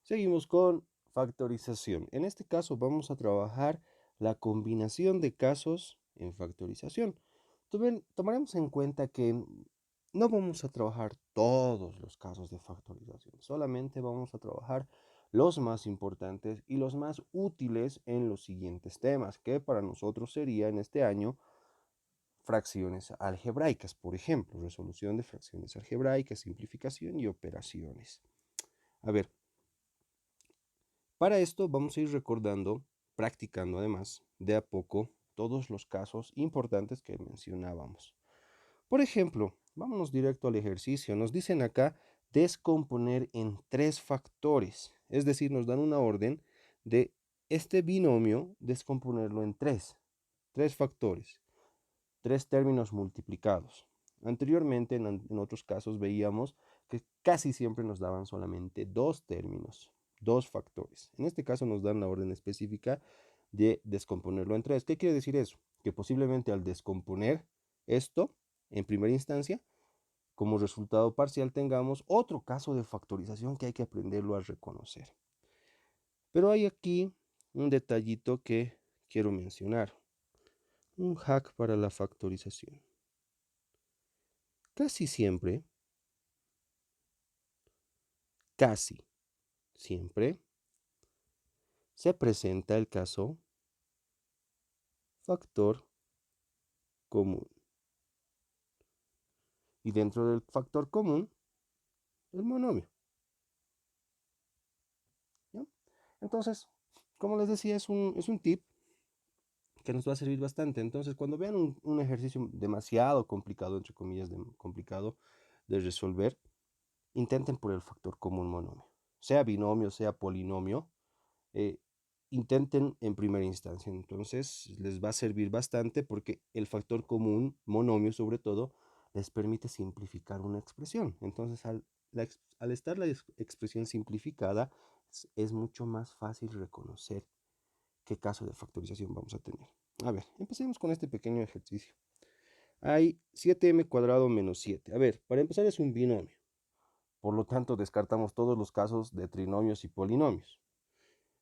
Seguimos con factorización. En este caso vamos a trabajar la combinación de casos en factorización. Tomaremos en cuenta que no vamos a trabajar todos los casos de factorización, solamente vamos a trabajar los más importantes y los más útiles en los siguientes temas, que para nosotros sería en este año fracciones algebraicas, por ejemplo, resolución de fracciones algebraicas, simplificación y operaciones. A ver, para esto vamos a ir recordando, practicando además, de a poco, todos los casos importantes que mencionábamos. Por ejemplo, vámonos directo al ejercicio. Nos dicen acá descomponer en tres factores. Es decir, nos dan una orden de este binomio descomponerlo en tres factores, tres términos multiplicados. Anteriormente, en otros casos, veíamos que casi siempre nos daban solamente dos términos, dos factores. En este caso nos dan la orden específica de descomponerlo en tres. ¿Qué quiere decir eso? Que posiblemente al descomponer esto, en primera instancia, como resultado parcial tengamos otro caso de factorización que hay que aprenderlo a reconocer. Pero hay aquí un detallito que quiero mencionar. Un hack para la factorización. Casi siempre se presenta el caso factor común. Y dentro del factor común, el monomio. ¿Ya? Entonces, como les decía, es un tip que nos va a servir bastante. Entonces, cuando vean un ejercicio demasiado complicado, entre comillas, complicado de resolver, intenten por el factor común monomio. Sea binomio, sea polinomio, eh, intenten en primera instancia. Entonces, les va a servir bastante porque el factor común, monomio sobre todo, les permite simplificar una expresión. Entonces, al estar la expresión simplificada, es mucho más fácil reconocer qué caso de factorización vamos a tener. A ver, empecemos con este pequeño ejercicio. Hay 7m cuadrado menos 7. A ver, para empezar es un binomio. Por lo tanto, descartamos todos los casos de trinomios y polinomios.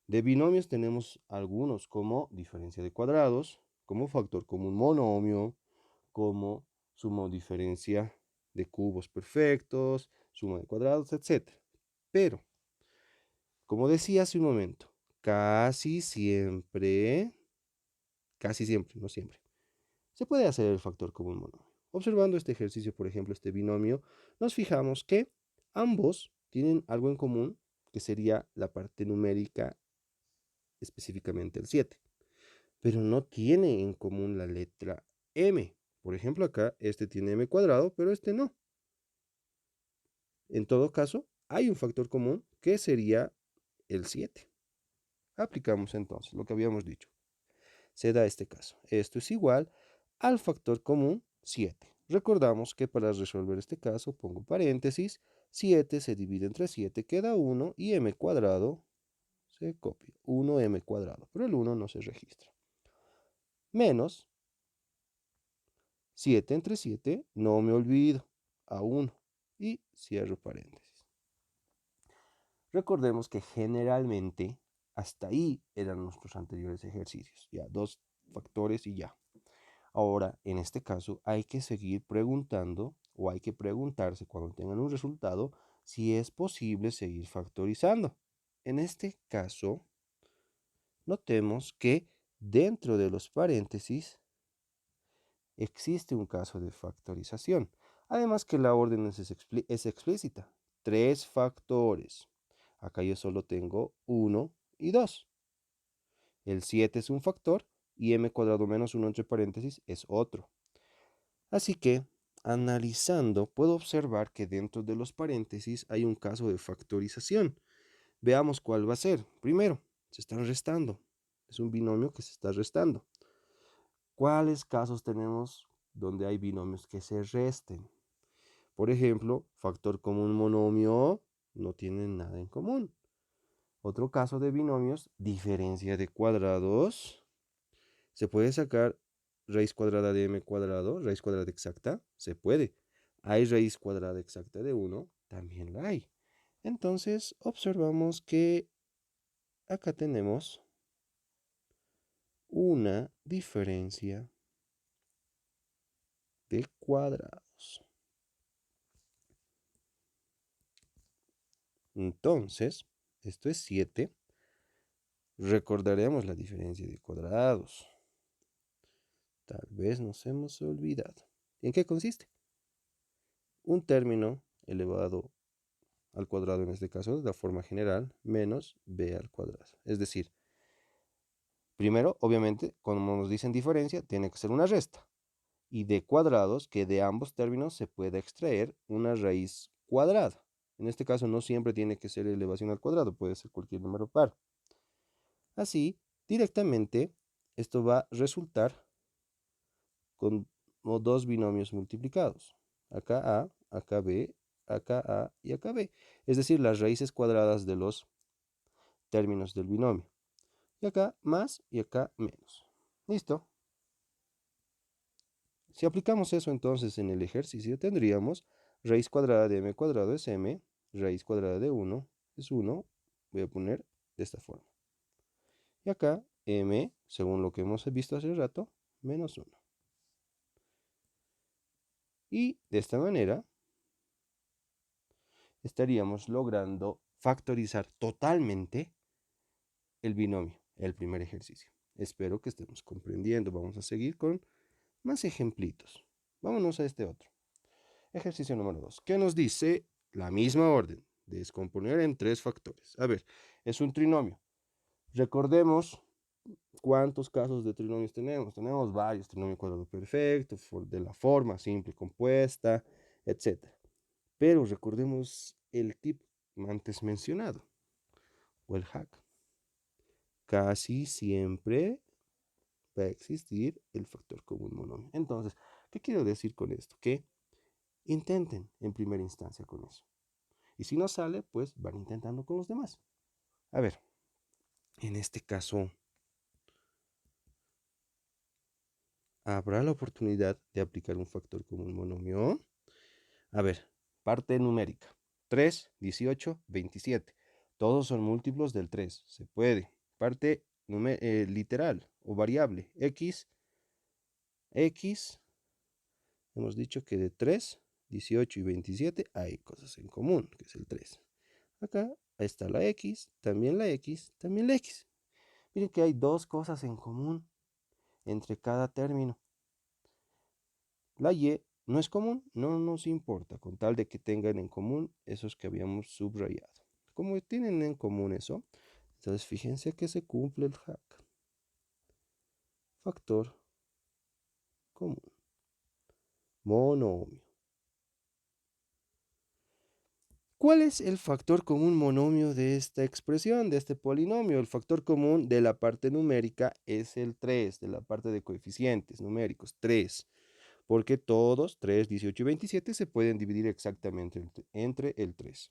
De binomios tenemos algunos como diferencia de cuadrados, como factor común monomio, como suma o diferencia de cubos perfectos, suma de cuadrados, etc. Pero, como decía hace un momento, casi siempre, no siempre, se puede hacer el factor común monomio. Observando este ejercicio, por ejemplo, este binomio, nos fijamos que ambos tienen algo en común, que sería la parte numérica, específicamente el 7. Pero no tiene en común la letra m. Por ejemplo, acá este tiene m cuadrado, pero este no. En todo caso, hay un factor común que sería el 7. Aplicamos entonces lo que habíamos dicho. Se da este caso. Esto es igual al factor común 7. Recordamos que para resolver este caso pongo paréntesis, 7 se divide entre 7, queda 1 y m cuadrado se copia, 1m cuadrado, pero el 1 no se registra. Menos 7 entre 7, no me olvido, a 1 y cierro paréntesis. Recordemos que generalmente hasta ahí eran nuestros anteriores ejercicios, ya dos factores y ya. Ahora, en este caso, hay que seguir preguntando o hay que preguntarse cuando tengan un resultado si es posible seguir factorizando. En este caso, notemos que dentro de los paréntesis existe un caso de factorización. Además que la orden es explícita. Tres factores. Acá yo solo tengo 1 y 2. El 7 es un factor y m cuadrado menos 1 entre paréntesis es otro. Así que, analizando, puedo observar que dentro de los paréntesis hay un caso de factorización. Veamos cuál va a ser. Primero, se están restando. Es un binomio que se está restando. ¿Cuáles casos tenemos donde hay binomios que se resten? Por ejemplo, factor común monomio no tienen nada en común. Otro caso de binomios, diferencia de cuadrados. ¿Se puede sacar raíz cuadrada de m cuadrado, raíz cuadrada exacta? Se puede. ¿Hay raíz cuadrada exacta de 1? También la hay. Entonces observamos que acá tenemos una diferencia de cuadrados. Entonces, esto es 7. Recordaremos la diferencia de cuadrados. Tal vez nos hemos olvidado. ¿En qué consiste? Un término elevado al cuadrado, en este caso, de la forma general, menos b al cuadrado. Es decir, primero, obviamente, como nos dicen diferencia, tiene que ser una resta. Y de cuadrados, que de ambos términos se puede extraer una raíz cuadrada. En este caso, no siempre tiene que ser elevación al cuadrado, puede ser cualquier número par. Así, directamente, esto va a resultar con dos binomios multiplicados. Acá A, acá B, acá A y acá B. Es decir, las raíces cuadradas de los términos del binomio. Y acá más y acá menos. ¿Listo? Si aplicamos eso entonces en el ejercicio, tendríamos raíz cuadrada de m cuadrado es m, raíz cuadrada de 1 es 1, voy a poner de esta forma. Y acá m, según lo que hemos visto hace rato, menos 1. Y de esta manera estaríamos logrando factorizar totalmente el binomio, el primer ejercicio. Espero que estemos comprendiendo. Vamos a seguir con más ejemplitos. Vámonos a este otro. Ejercicio número 2. ¿Qué nos dice? La misma orden. Descomponer en 3 factores. A ver, es un trinomio. Recordemos cuántos casos de trinomios tenemos. Tenemos varios. Trinomio cuadrado perfecto, de la forma simple compuesta, etc. Pero recordemos el tip antes mencionado, o el hack. Casi siempre va a existir el factor común monomio. Entonces, ¿qué quiero decir con esto? Que intenten en primera instancia con eso. Y si no sale, pues van intentando con los demás. A ver, en este caso, ¿habrá la oportunidad de aplicar un factor común monomio? A ver, parte numérica. 3, 18, 27. Todos son múltiplos del 3. Se puede. Parte literal o variable. X. Hemos dicho que de 3, 18 y 27 hay cosas en común, que es el 3. Acá está la X, también la X, también la X. Miren que hay dos cosas en común entre cada término. La Y no es común, no nos importa, con tal de que tengan en común esos que habíamos subrayado. Como tienen en común eso, entonces fíjense que se cumple el hack. Factor común. Monomio. ¿Cuál es el factor común monomio de esta expresión, de este polinomio? El factor común de la parte numérica es el 3, de la parte de coeficientes numéricos, 3. Porque todos, 3, 18 y 27, se pueden dividir exactamente entre el 3.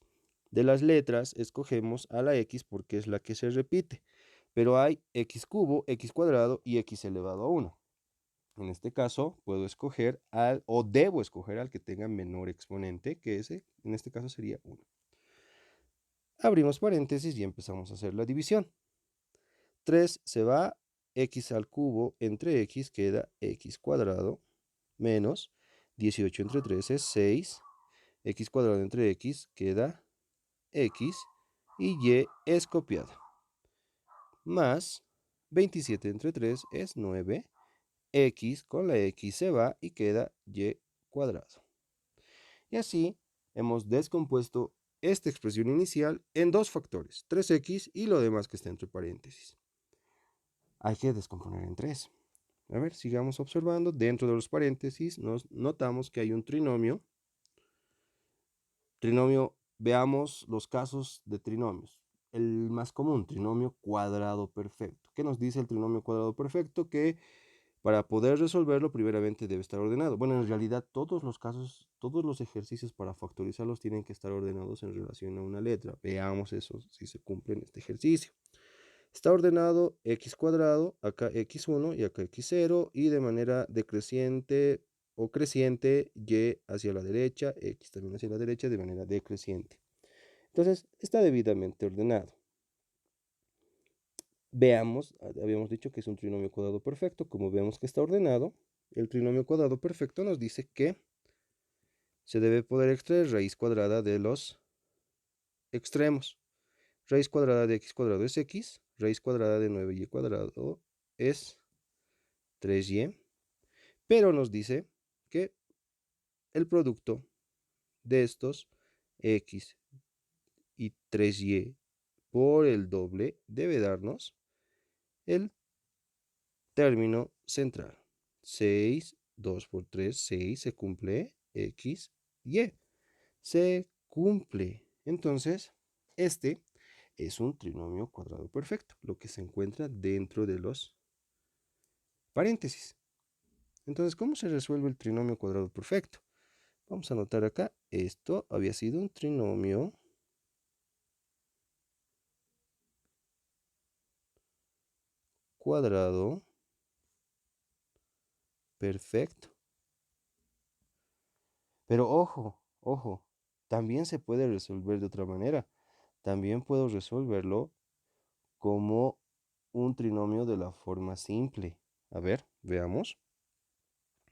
De las letras, escogemos a la x porque es la que se repite. Pero hay x cubo, x cuadrado y x elevado a 1. En este caso, puedo escoger o debo escoger al que tenga menor exponente, que ese, en este caso, sería 1. Abrimos paréntesis y empezamos a hacer la división. 3 se va, x al cubo entre x queda x cuadrado menos 18 entre 3 es 6, x cuadrado entre x queda x y y es copiada. Más 27 entre 3 es 9, x con la x se va y queda y cuadrado. Y así hemos descompuesto esta expresión inicial en dos factores, 3x y lo demás que está entre paréntesis. Hay que descomponer en 3. A ver, sigamos observando. Dentro de los paréntesis nos notamos que hay un trinomio. Trinomio, veamos los casos de trinomios. El más común, trinomio cuadrado perfecto. ¿Qué nos dice el trinomio cuadrado perfecto? Que para poder resolverlo, primeramente debe estar ordenado. Bueno, en realidad todos los casos, todos los ejercicios para factorizarlos tienen que estar ordenados en relación a una letra. Veamos eso si se cumple en este ejercicio. Está ordenado x cuadrado, acá x1 y acá x0, y de manera decreciente o creciente y hacia la derecha, x también hacia la derecha de manera decreciente. Entonces, está debidamente ordenado. Veamos, habíamos dicho que es un trinomio cuadrado perfecto. Como vemos que está ordenado, el trinomio cuadrado perfecto nos dice que se debe poder extraer raíz cuadrada de los extremos. Raíz cuadrada de x cuadrado es x, raíz cuadrada de 9y cuadrado es 3y, pero nos dice que el producto de estos x y 3y por el doble debe darnos el término central. 6, 2 por 3, 6, se cumple x, y. Se cumple. Entonces, este es un trinomio cuadrado perfecto, lo que se encuentra dentro de los paréntesis. Entonces, ¿cómo se resuelve el trinomio cuadrado perfecto? Vamos a anotar acá, esto había sido un trinomio cuadrado perfecto. Pero ojo, ojo, también se puede resolver de otra manera. También puedo resolverlo como un trinomio de la forma simple. A ver, veamos.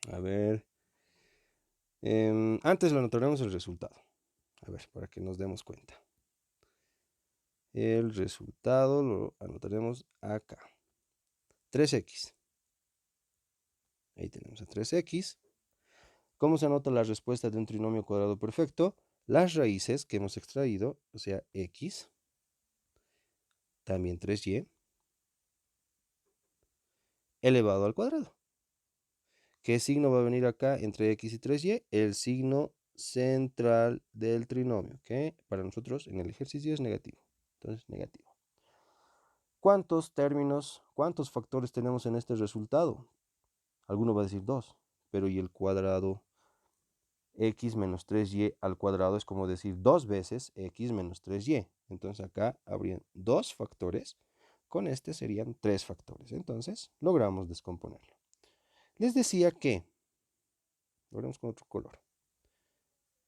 A ver, antes lo anotaremos el resultado. A ver, para que nos demos cuenta. El resultado lo anotaremos acá. 3x. Ahí tenemos a 3x. ¿Cómo se anota la respuesta de un trinomio cuadrado perfecto? Las raíces que hemos extraído, o sea, x, también 3y, elevado al cuadrado. ¿Qué signo va a venir acá entre x y 3y? El signo central del trinomio, que para nosotros en el ejercicio es negativo. Entonces, negativo. ¿Cuántos términos, cuántos factores tenemos en este resultado? Alguno va a decir 2, pero ¿y el cuadrado? X menos 3y al cuadrado es como decir 2 veces x menos 3y. Entonces acá habrían 2 factores, con este serían 3 factores. Entonces logramos descomponerlo. Les decía que, lo haremos con otro color,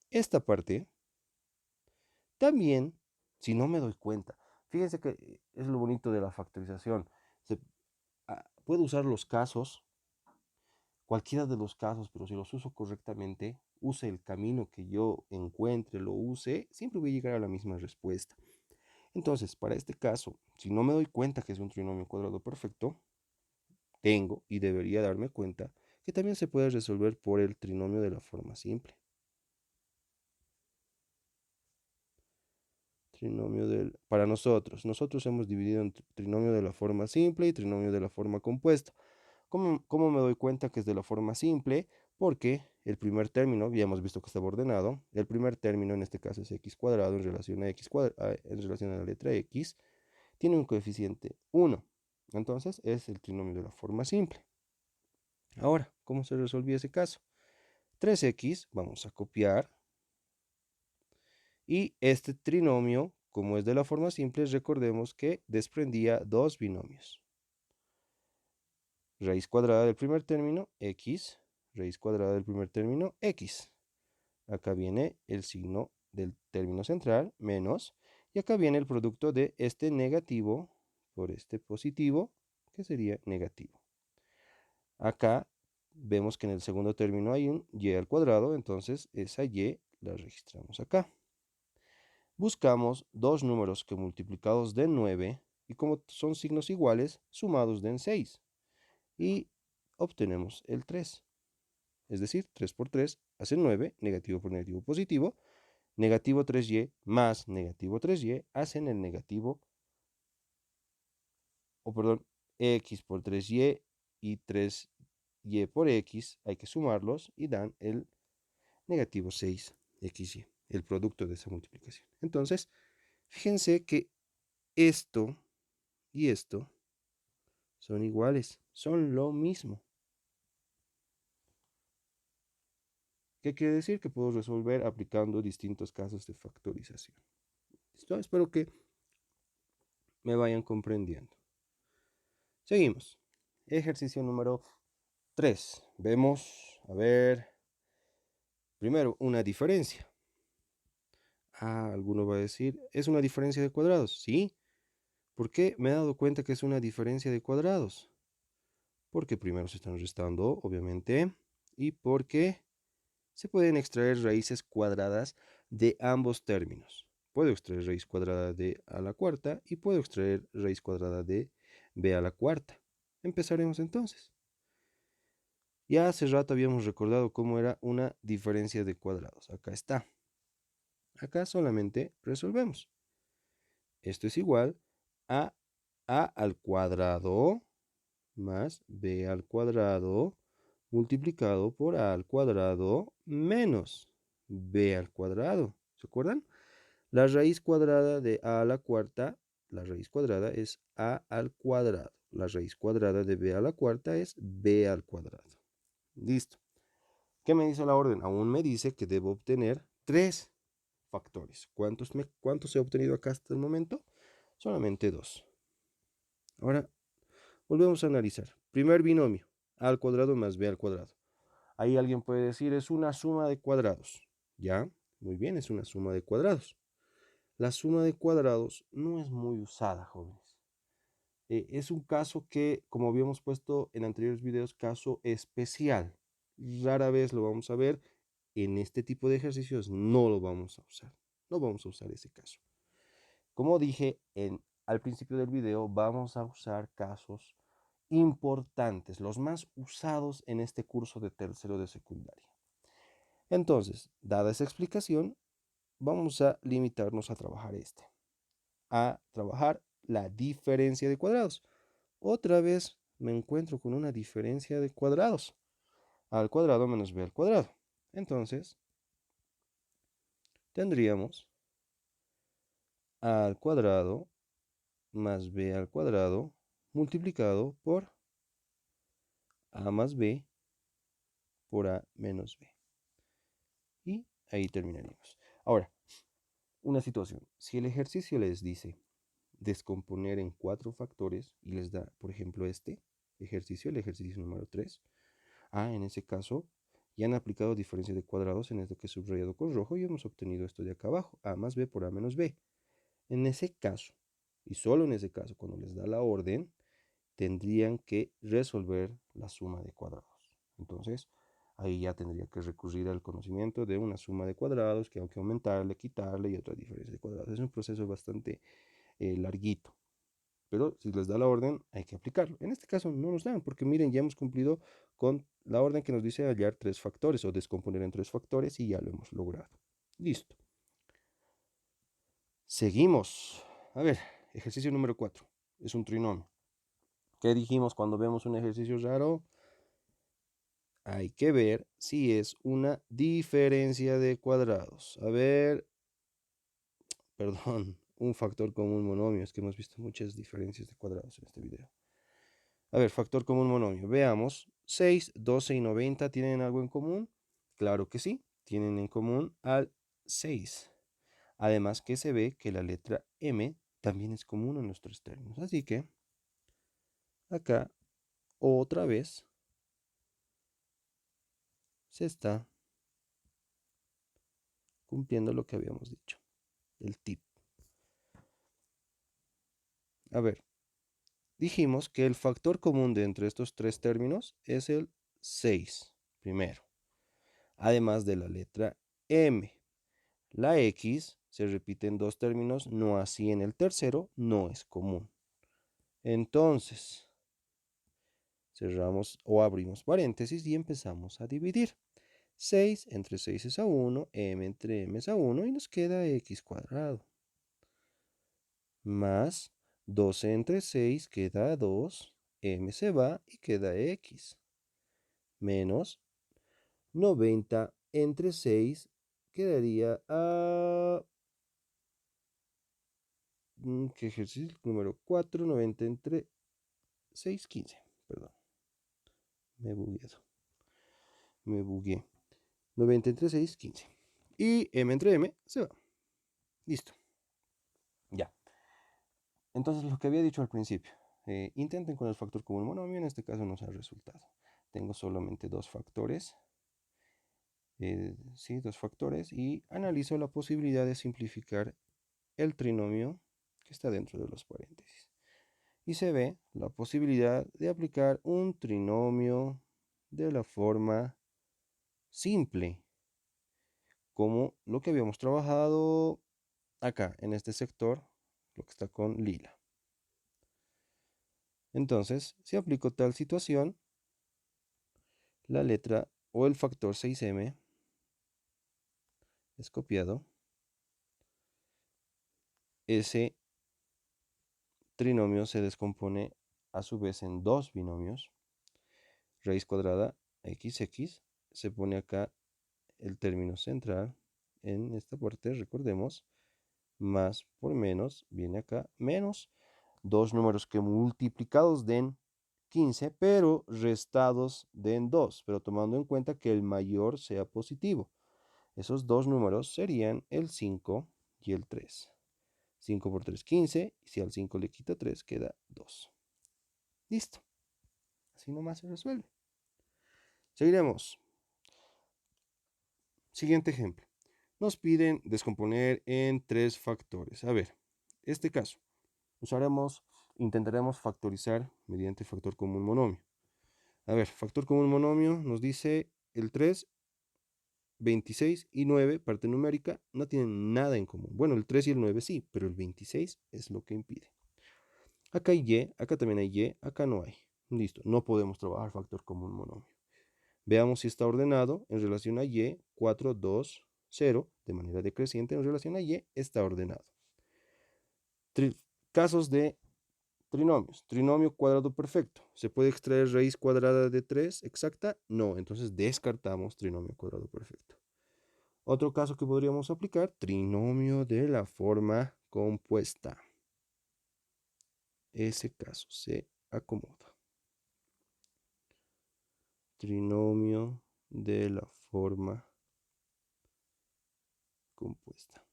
esta parte también, si no me doy cuenta, fíjense que es lo bonito de la factorización. Puedo usar los casos, cualquiera de los casos, pero si los uso correctamente, use el camino que yo encuentre, lo use, siempre voy a llegar a la misma respuesta. Entonces, para este caso, si no me doy cuenta que es un trinomio cuadrado perfecto, tengo y debería darme cuenta que también se puede resolver por el trinomio de la forma simple. Para nosotros hemos dividido en trinomio de la forma simple y trinomio de la forma compuesta. ¿Cómo me doy cuenta que es de la forma simple? Porque el primer término, ya hemos visto que estaba ordenado, el primer término en este caso es x cuadrado en relación a en relación a la letra x, tiene un coeficiente 1. Entonces es el trinomio de la forma simple. Ahora, ¿cómo se resolvía ese caso? 3x, vamos a copiar. Y este trinomio, como es de la forma simple, recordemos que desprendía dos binomios. Raíz cuadrada del primer término, x. Raíz cuadrada del primer término, x. Acá viene el signo del término central, menos. Y acá viene el producto de este negativo por este positivo, que sería negativo. Acá vemos que en el segundo término hay un y al cuadrado, entonces esa y la registramos acá. Buscamos dos números que multiplicados den 9 y como son signos iguales, sumados den 6. Y obtenemos el 3. Es decir, 3 por 3 hace 9, negativo por negativo positivo. Negativo 3y más negativo 3y hacen el negativo, x por 3y y 3y por x, hay que sumarlos y dan el negativo 6xy, el producto de esa multiplicación. Entonces, fíjense que esto y esto son iguales, son lo mismo. ¿Qué quiere decir? Que puedo resolver aplicando distintos casos de factorización. ¿Listo? Espero que me vayan comprendiendo. Seguimos. Ejercicio número 3. Vemos, a ver, primero una diferencia. Alguno va a decir, ¿es una diferencia de cuadrados? Sí. ¿Por qué me he dado cuenta que es una diferencia de cuadrados? Porque primero se están restando, obviamente, y porque se pueden extraer raíces cuadradas de ambos términos. Puedo extraer raíz cuadrada de a la cuarta y puedo extraer raíz cuadrada de b a la cuarta. Empezaremos entonces. Ya hace rato habíamos recordado cómo era una diferencia de cuadrados. Acá está. Acá solamente resolvemos. Esto es igual a al cuadrado más b al cuadrado multiplicado por a al cuadrado menos b al cuadrado. ¿Se acuerdan? La raíz cuadrada de a la cuarta, la raíz cuadrada es a al cuadrado. La raíz cuadrada de b a la cuarta es b al cuadrado. Listo. ¿Qué me dice la orden? Aún me dice que debo obtener 3 factores. ¿Cuántos he obtenido acá hasta el momento? Solamente 2. Ahora volvemos a analizar. Primer binomio, a al cuadrado más b al cuadrado. Ahí alguien puede decir, es una suma de cuadrados. ¿Ya? Muy bien, es una suma de cuadrados. La suma de cuadrados no es muy usada, jóvenes. Es un caso que, como habíamos puesto en anteriores videos, caso especial. Rara vez lo vamos a ver. En este tipo de ejercicios no lo vamos a usar. No vamos a usar ese caso. Como dije al principio del video, vamos a usar casos importantes, los más usados en este curso de tercero de secundaria. Entonces, dada esa explicación, vamos a limitarnos a trabajar a trabajar la diferencia de cuadrados. Otra vez me encuentro con una diferencia de cuadrados. A al cuadrado menos b al cuadrado. Entonces, tendríamos a al cuadrado más b al cuadrado multiplicado por a más b por a menos b. Y ahí terminaríamos. Ahora, una situación. Si el ejercicio les dice descomponer en 4 factores y les da, por ejemplo, este ejercicio, el ejercicio número 3, en ese caso ya han aplicado diferencia de cuadrados en este que he subrayado con rojo y hemos obtenido esto de acá abajo, a más b por a menos b. En ese caso, y solo en ese caso, cuando les da la orden, tendrían que resolver la suma de cuadrados. Entonces, ahí ya tendría que recurrir al conocimiento de una suma de cuadrados, que hay que aumentarle, quitarle y otra diferencia de cuadrados. Es un proceso bastante larguito. Pero si les da la orden, hay que aplicarlo. En este caso no nos dan, porque miren, ya hemos cumplido con la orden que nos dice hallar 3 factores o descomponer en 3 factores y ya lo hemos logrado. Listo. Seguimos. A ver, ejercicio número 4. Es un trinomio. ¿Qué dijimos cuando vemos un ejercicio raro? Hay que ver si es una diferencia de cuadrados. A ver, perdón, un factor común monomio. Es que hemos visto muchas diferencias de cuadrados en este video. A ver, factor común monomio. Veamos, 6, 12 y 90 ¿tienen algo en común? Claro que sí, tienen en común al 6. Además que se ve que la letra M también es común en nuestros términos. Así que acá otra vez se está cumpliendo lo que habíamos dicho, el tip. A ver, dijimos que el factor común de entre estos 3 términos es el 6, primero. Además de la letra M. La X se repite en 2 términos, no así en el tercero, no es común. Entonces, cerramos o abrimos paréntesis y empezamos a dividir. 6 entre 6 es a 1, m entre m es a 1 y nos queda x cuadrado. Más 12 entre 6 queda 2, m se va y queda x. Menos 90 entre 6 quedaría a... ¿Qué ejercicio? Número 4, 90 entre 6, 15. Perdón, me bugué. Me bugué. 90 entre 6, 15. Y m entre m se va. Listo. Ya. Entonces, lo que había dicho al principio. Intenten con el factor común monomio. En este caso nos ha resultado. Tengo solamente 2 factores. sí, dos factores, y analizo la posibilidad de simplificar el trinomio que está dentro de los paréntesis. Y se ve la posibilidad de aplicar un trinomio de la forma simple, como lo que habíamos trabajado acá, en este sector, lo que está con lila. Entonces, si aplico tal situación, la letra o el factor 6m es copiado. Ese trinomio se descompone a su vez en dos binomios. Raíz cuadrada xx, se pone acá el término central en esta parte, recordemos, más por menos, viene acá, menos dos números que multiplicados den 15, pero restados den 2, pero tomando en cuenta que el mayor sea positivo. Esos dos números serían el 5 y el 3. 5 por 3, 15, y si al 5 le quito 3, queda 2. Listo. Así nomás se resuelve. Seguiremos. Siguiente ejemplo. Nos piden descomponer en tres factores. A ver, este caso, intentaremos factorizar mediante factor común monomio. A ver, factor común monomio nos dice el 3, 26 y 9, parte numérica, no tienen nada en común. Bueno, el 3 y el 9 sí, pero el 26 es lo que impide. Acá hay y, acá también hay y, acá no hay. Listo, no podemos trabajar factor común monomio. Veamos si está ordenado en relación a y, 4, 2, 0, de manera decreciente en relación a y, está ordenado. Casos de trinomios. Trinomio cuadrado perfecto. ¿Se puede extraer raíz cuadrada de 3 exacta? No, entonces descartamos trinomio cuadrado perfecto. Otro caso que podríamos aplicar, trinomio de la forma compuesta. Ese caso se acomoda. Trinomio de la forma compuesta.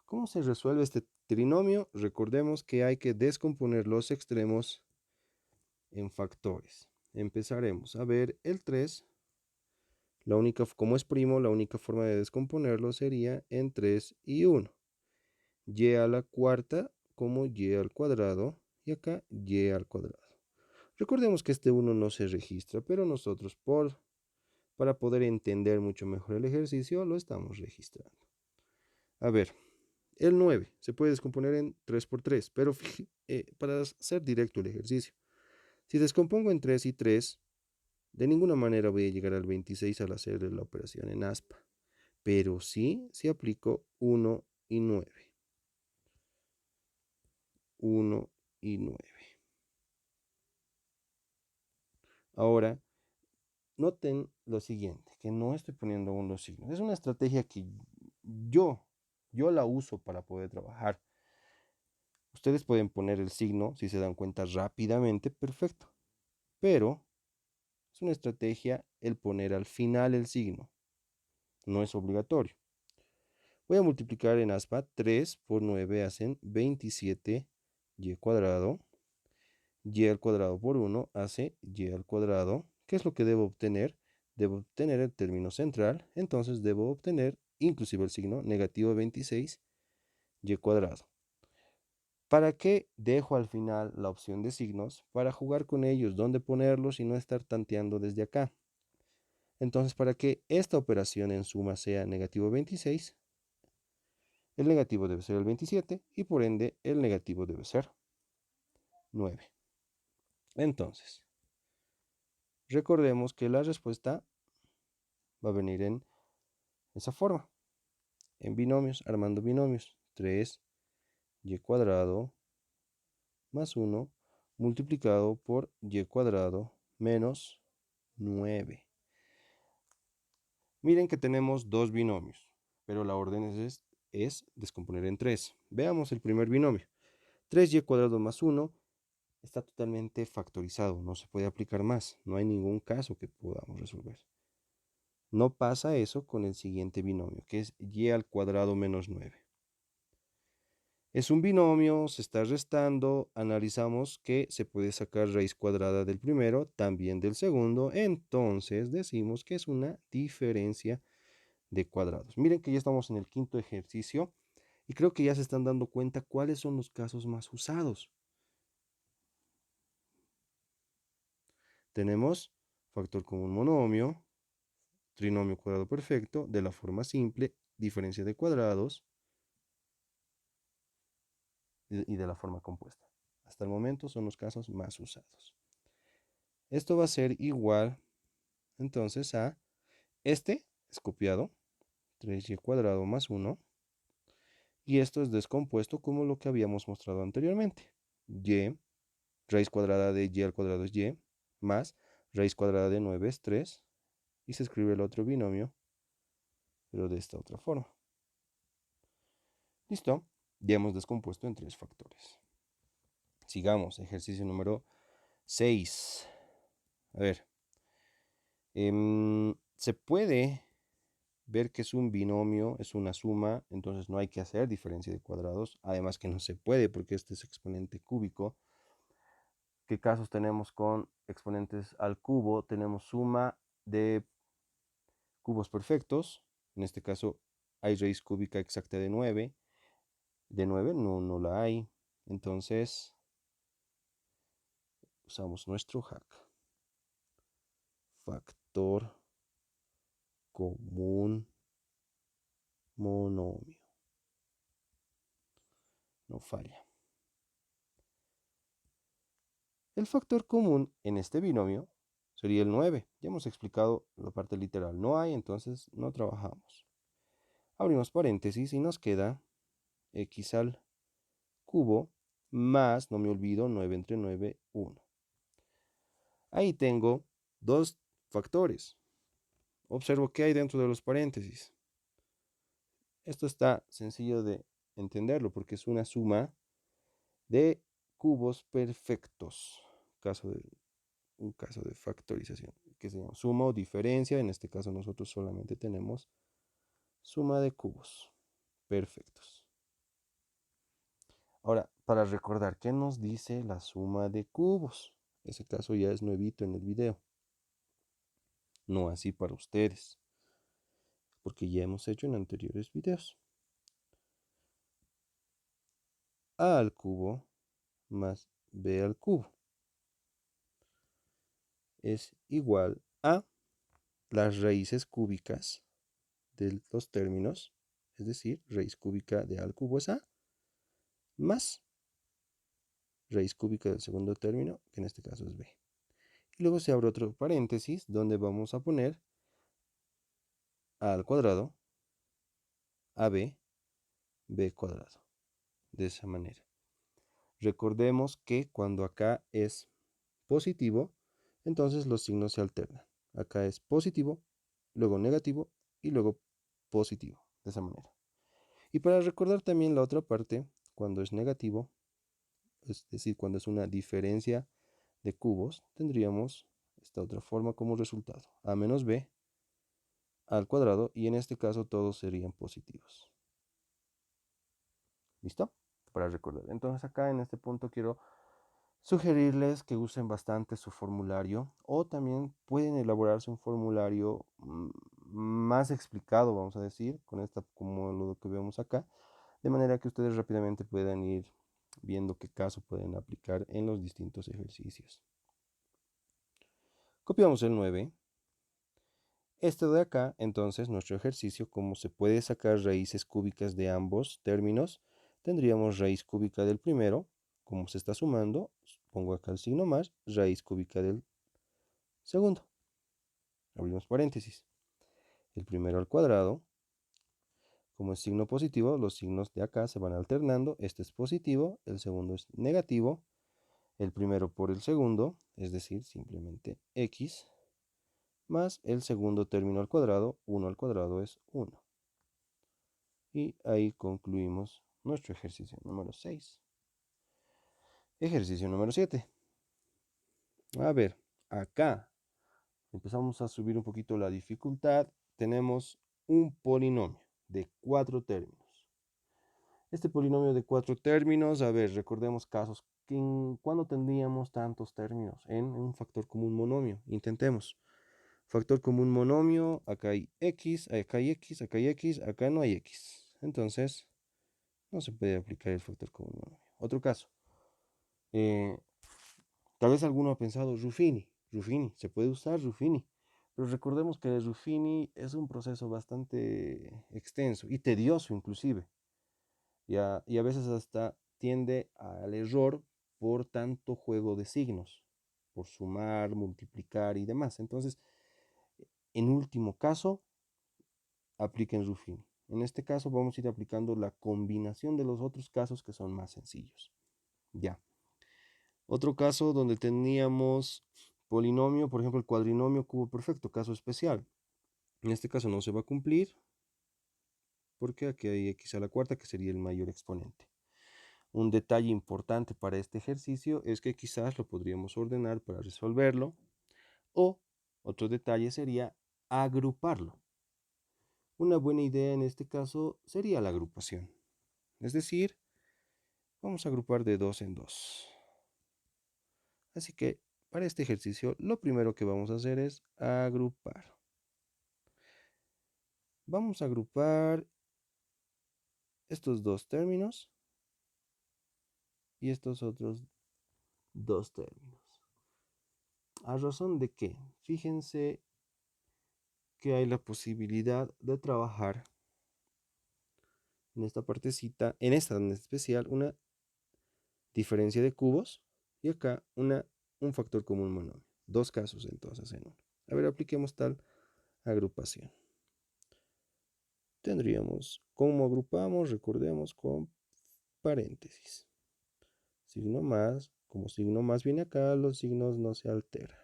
¿Cómo se resuelve este trinomio? Recordemos que hay que descomponer los extremos en factores. Empezaremos a ver el 3. Como es primo, la única forma de descomponerlo sería en 3 y 1. Y a la cuarta como y al cuadrado, y acá y al cuadrado. Recordemos que este 1 no se registra, pero nosotros para poder entender mucho mejor el ejercicio lo estamos registrando. A ver, el 9 se puede descomponer en 3 por 3, pero para hacer directo el ejercicio, si descompongo en 3 y 3, de ninguna manera voy a llegar al 26 al hacer la operación en aspa, pero sí si aplico 1 y 9. 1 y 9. Ahora, noten lo siguiente, que no estoy poniendo aún los signos. Es una estrategia que yo la uso para poder trabajar. Ustedes pueden poner el signo, si se dan cuenta rápidamente, perfecto. Pero es una estrategia el poner al final el signo. No es obligatorio. Voy a multiplicar en aspa 3 por 9 hacen 27y cuadrado. Y al cuadrado por 1 hace y al cuadrado. ¿Qué es lo que debo obtener? Debo obtener el término central. Entonces debo obtener inclusive el signo negativo 26y cuadrado. ¿Para qué dejo al final la opción de signos? Para jugar con ellos, dónde ponerlos y no estar tanteando desde acá. Entonces, para que esta operación en suma sea negativo 26, el negativo debe ser el 27 y por ende el negativo debe ser 9. Entonces, recordemos que la respuesta va a venir en esa forma, en binomios, armando binomios. 3y cuadrado más 1 multiplicado por y cuadrado menos 9. Miren que tenemos dos binomios, pero la orden es descomponer en 3. Veamos el primer binomio. 3y cuadrado más 1 está totalmente factorizado, no se puede aplicar más, no hay ningún caso que podamos resolver. No pasa eso con el siguiente binomio, que es y al cuadrado menos 9. Es un binomio, se está restando, analizamos que se puede sacar raíz cuadrada del primero, también del segundo, entonces decimos que es una diferencia de cuadrados. Miren que ya estamos en el quinto ejercicio y creo que ya se están dando cuenta cuáles son los casos más usados. Tenemos factor común monomio, trinomio cuadrado perfecto, de la forma simple, diferencia de cuadrados y de la forma compuesta. Hasta el momento son los casos más usados. Esto va a ser igual entonces a este es copiado, 3y cuadrado más 1, y esto es descompuesto como lo que habíamos mostrado anteriormente. Y, raíz cuadrada de y al cuadrado es y, más raíz cuadrada de 9 es 3, y se escribe el otro binomio, pero de esta otra forma. ¿Listo? Ya hemos descompuesto en 3 factores. Sigamos, ejercicio número 6. A ver, se puede ver que es un binomio, es una suma, entonces no hay que hacer diferencia de cuadrados, además que no se puede porque este es exponente cúbico. ¿Qué casos tenemos con exponentes al cubo? Tenemos suma de cubos perfectos, en este caso hay raíz cúbica exacta de 9, no la hay, entonces usamos nuestro hack. Factor común monomio. No falla. El factor común en este binomio sería el 9. Ya hemos explicado la parte literal. No hay, entonces no trabajamos. Abrimos paréntesis y nos queda x al cubo más, no me olvido, 9 entre 9, 1. Ahí tengo dos factores. Observo qué hay dentro de los paréntesis. Esto está sencillo de entenderlo porque es una suma de cubos perfectos. Un caso de factorización, que se llama suma o diferencia. En este caso nosotros solamente tenemos suma de cubos perfectos. Ahora, para recordar, ¿qué nos dice la suma de cubos? Ese caso ya es nuevito en el video. No así para ustedes, porque ya hemos hecho en anteriores videos. A al cubo más b al cubo es igual a las raíces cúbicas de los términos, es decir, raíz cúbica de a al cubo es a, más raíz cúbica del segundo término, que en este caso es b. Y luego se abre otro paréntesis donde vamos a poner a al cuadrado, ab, b cuadrado. De esa manera. Recordemos que cuando acá es positivo, entonces los signos se alternan. Acá es positivo, luego negativo y luego positivo. De esa manera. Y para recordar también la otra parte, cuando es negativo, es decir, cuando es una diferencia de cubos, tendríamos esta otra forma como resultado. A menos b al cuadrado, y en este caso todos serían positivos. ¿Listo? Para recordar. Entonces acá en este punto quiero sugerirles que usen bastante su formulario, o también pueden elaborarse un formulario más explicado, vamos a decir, con esta como lo que vemos acá, de manera que ustedes rápidamente puedan ir viendo qué caso pueden aplicar en los distintos ejercicios. Copiamos el 9. Este de acá, entonces, nuestro ejercicio, como se puede sacar raíces cúbicas de ambos términos, tendríamos raíz cúbica del primero, como se está sumando, pongo acá el signo más, raíz cúbica del segundo. Abrimos paréntesis. El primero al cuadrado, como es signo positivo, los signos de acá se van alternando. Este es positivo, el segundo es negativo, el primero por el segundo, es decir, simplemente x, más el segundo término al cuadrado, 1 al cuadrado es 1. Y ahí concluimos nuestro ejercicio número 6. Ejercicio número 7. A ver, acá empezamos a subir un poquito la dificultad. Tenemos un polinomio de 4 términos. Este polinomio de 4 términos, a ver, recordemos casos. ¿Cuándo tendríamos tantos términos? En un factor común monomio. Intentemos. Factor común monomio, acá hay x, acá hay x, acá hay x, acá no hay x. Entonces, no se puede aplicar el factor común monomio. Otro caso. Eh, Tal vez alguno ha pensado Ruffini. Ruffini, se puede usar Ruffini. Pero recordemos que el Ruffini es un proceso bastante extenso y tedioso inclusive. Y a veces hasta tiende al error por tanto juego de signos, por sumar, multiplicar y demás. Entonces, en último caso, apliquen Ruffini. En este caso vamos a ir aplicando la combinación de los otros casos que son más sencillos. Ya. Otro caso donde teníamos polinomio, por ejemplo, el cuadrinomio cubo perfecto, caso especial. En este caso no se va a cumplir porque aquí hay x a la cuarta, que sería el mayor exponente. Un detalle importante para este ejercicio es que quizás lo podríamos ordenar para resolverlo, o otro detalle sería agruparlo. Una buena idea en este caso sería la agrupación. Es decir, vamos a agrupar de 2 en 2. Así que para este ejercicio lo primero que vamos a hacer es agrupar. Vamos a agrupar estos dos términos y estos otros dos términos. ¿A razón de qué? Fíjense que hay la posibilidad de trabajar en esta partecita, en esta en especial, una diferencia de cubos y acá un factor común monomio. Dos casos entonces en uno. A ver, apliquemos tal agrupación. Tendríamos, ¿cómo agrupamos? Recordemos con paréntesis. Signo más, como signo más viene acá, los signos no se alteran.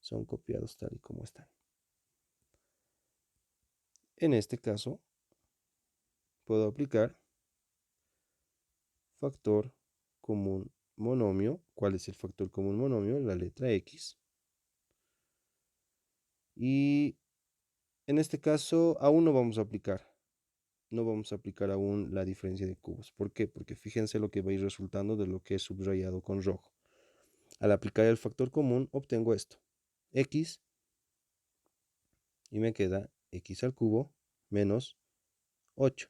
Son copiados tal y como están. En este caso, puedo aplicar factor común monomio. ¿Cuál es el factor común monomio? La letra X. Y en este caso aún no vamos a aplicar. No vamos a aplicar aún la diferencia de cubos. ¿Por qué? Porque fíjense lo que va a ir resultando de lo que es subrayado con rojo. Al aplicar el factor común obtengo esto. X y me queda x al cubo menos 8.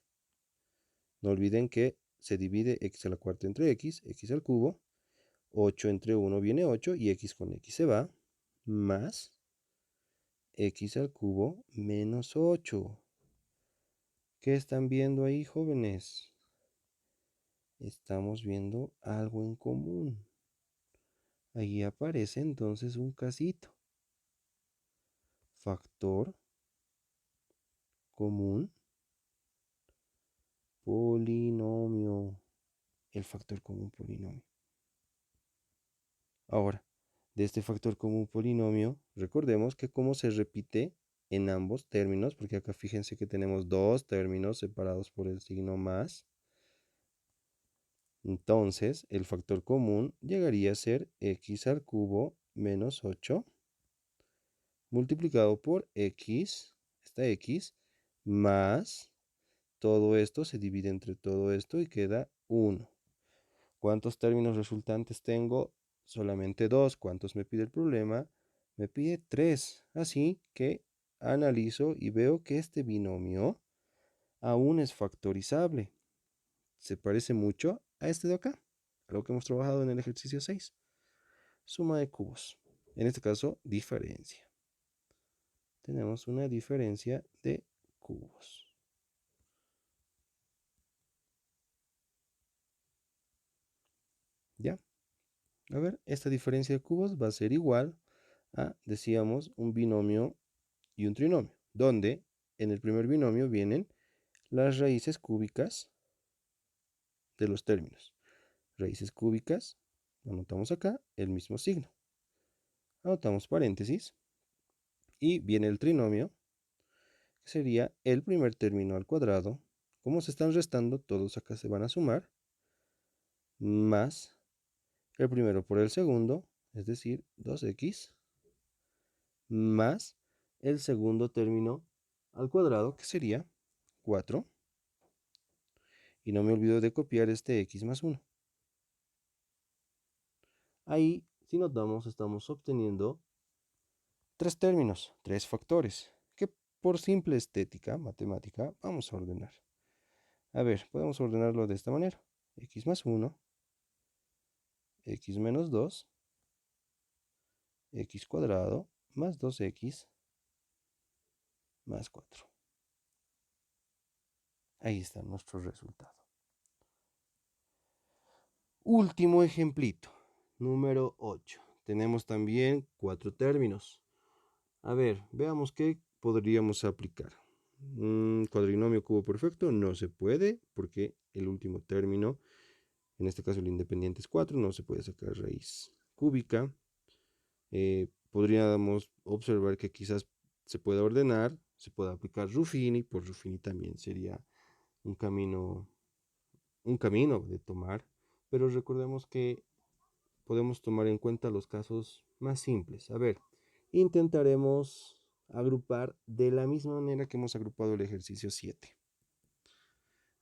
No olviden que se divide x a la cuarta entre x al cubo. 8 entre 1 viene 8 y x con x se va, más x al cubo menos 8. ¿Qué están viendo ahí, jóvenes? Estamos viendo algo en común. Ahí aparece entonces un casito. Factor común polinomio. El factor común polinomio. Ahora, de este factor común polinomio, recordemos que como se repite en ambos términos, porque acá fíjense que tenemos dos términos separados por el signo más, entonces el factor común llegaría a ser x al cubo menos 8 multiplicado por x, esta x, más todo esto se divide entre todo esto y queda 1. ¿Cuántos términos resultantes tengo? Solamente 2. ¿Cuántos me pide el problema? Me pide 3. Así que analizo y veo que este binomio aún es factorizable. Se parece mucho a este de acá, a lo que hemos trabajado en el ejercicio 6. Suma de cubos. En este caso, diferencia. Tenemos una diferencia de cubos. ¿Ya? A ver, esta diferencia de cubos va a ser igual a, decíamos, un binomio y un trinomio, donde en el primer binomio vienen las raíces cúbicas de los términos. Raíces cúbicas, anotamos acá el mismo signo. Anotamos paréntesis y viene el trinomio, que sería el primer término al cuadrado. Como se están restando, todos acá se van a sumar, más el primero por el segundo, es decir, 2x, más el segundo término al cuadrado, que sería 4. Y no me olvido de copiar este x más 1. Ahí, si notamos, estamos obteniendo tres términos, tres factores, que por simple estética matemática vamos a ordenar. A ver, podemos ordenarlo de esta manera. X más 1, x menos 2, x cuadrado más 2x más 4. Ahí está nuestro resultado. Último ejemplito, número 8. Tenemos también cuatro términos. A ver, veamos qué podríamos aplicar. Un cuadrinomio cubo perfecto no se puede porque el último término, en este caso el independiente es 4, no se puede sacar raíz cúbica. Podríamos observar que quizás se pueda ordenar, se pueda aplicar Ruffini, por Ruffini también sería un camino de tomar, pero recordemos que podemos tomar en cuenta los casos más simples. A ver, intentaremos agrupar de la misma manera que hemos agrupado el ejercicio 7.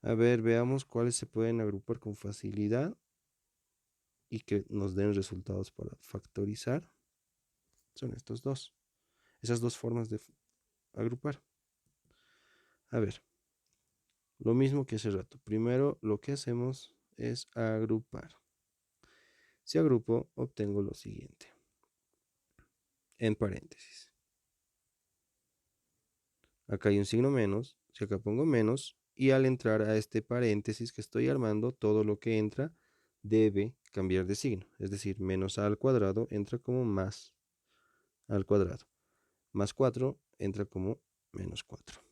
A ver, veamos cuáles se pueden agrupar con facilidad y que nos den resultados para factorizar. Son estos dos, esas dos formas de agrupar. A ver, lo mismo que hace rato. Primero lo que hacemos es agrupar. Si agrupo, obtengo lo siguiente. En paréntesis. Acá hay un signo menos, si acá pongo menos, y al entrar a este paréntesis que estoy armando, todo lo que entra debe cambiar de signo. Es decir, menos a al cuadrado entra como más al cuadrado. Más 4 entra como menos 4.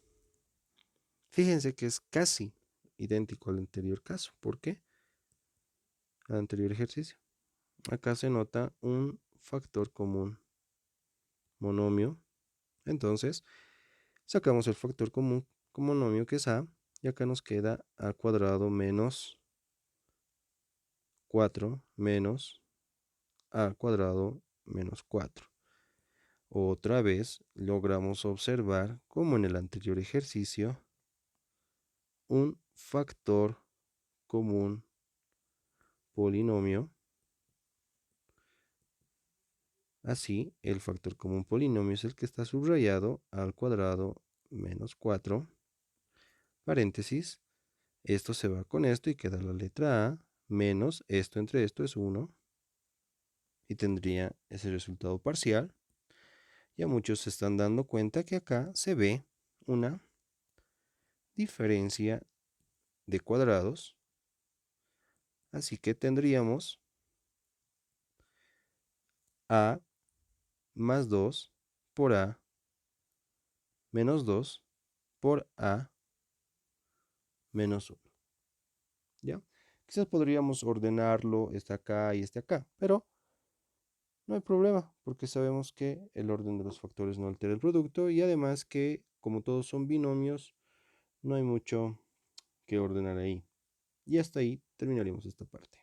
Fíjense que es casi idéntico al anterior caso. ¿Por qué? Al anterior ejercicio. Acá se nota un factor común monomio. Entonces, sacamos el factor común monomio que es a, y acá nos queda a cuadrado menos 4 menos a cuadrado menos 4. Otra vez logramos observar, como en el anterior ejercicio, un factor común polinomio. Así, el factor común polinomio es el que está subrayado al cuadrado menos 4, paréntesis, esto se va con esto y queda la letra A, menos esto entre esto es 1, y tendría ese resultado parcial. Ya muchos se están dando cuenta que acá se ve una diferencia de cuadrados, así que tendríamos A más 2 por A menos 2 por A menos 1. ¿Ya? Quizás podríamos ordenarlo este acá y este acá, pero no hay problema porque sabemos que el orden de los factores no altera el producto y además que como todos son binomios, no hay mucho que ordenar ahí. Y hasta ahí terminaríamos esta parte.